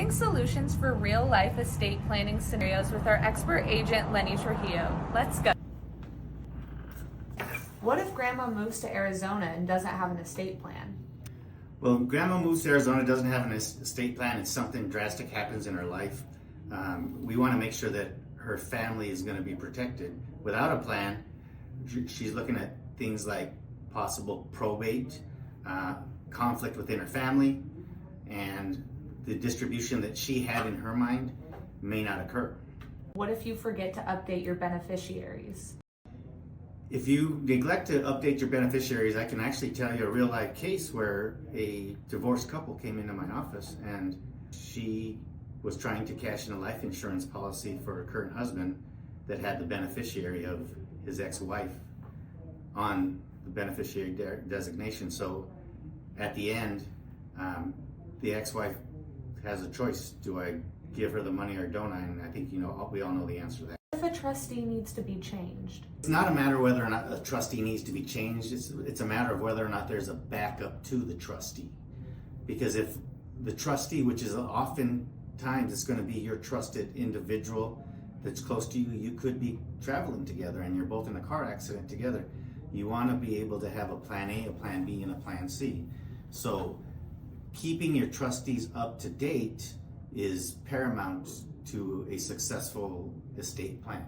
discussing solutions for real-life estate planning scenarios with our expert agent, Lenny Trujillo. Let's go. What if Grandma moves to Arizona and doesn't have an estate plan? Well, Grandma moves to Arizona, doesn't have an estate plan, and something drastic happens in her life. We want to make sure that her family is going to be protected. Without a plan, she's looking at things like possible probate, conflict within her family, and the distribution that she had in her mind may not occur. What if you forget to update your beneficiaries? If you neglect to update your beneficiaries, I can actually tell you a real life case where a divorced couple came into my office and she was trying to cash in a life insurance policy for her current husband that had the beneficiary of his ex-wife on the beneficiary designation. So at the end, the ex-wife has a choice. Do I give her the money or don't I? And I think we all know the answer to that. If a trustee needs to be changed? It's not a matter of whether or not a trustee needs to be changed. It's a matter of whether or not there's a backup to the trustee. Because if the trustee, which is oftentimes it's going to be your trusted individual that's close to you, you could be traveling together and you're both in a car accident together. You want to be able to have a plan A, a plan B, and a plan C. So keeping your trustees up to date is paramount to a successful estate plan.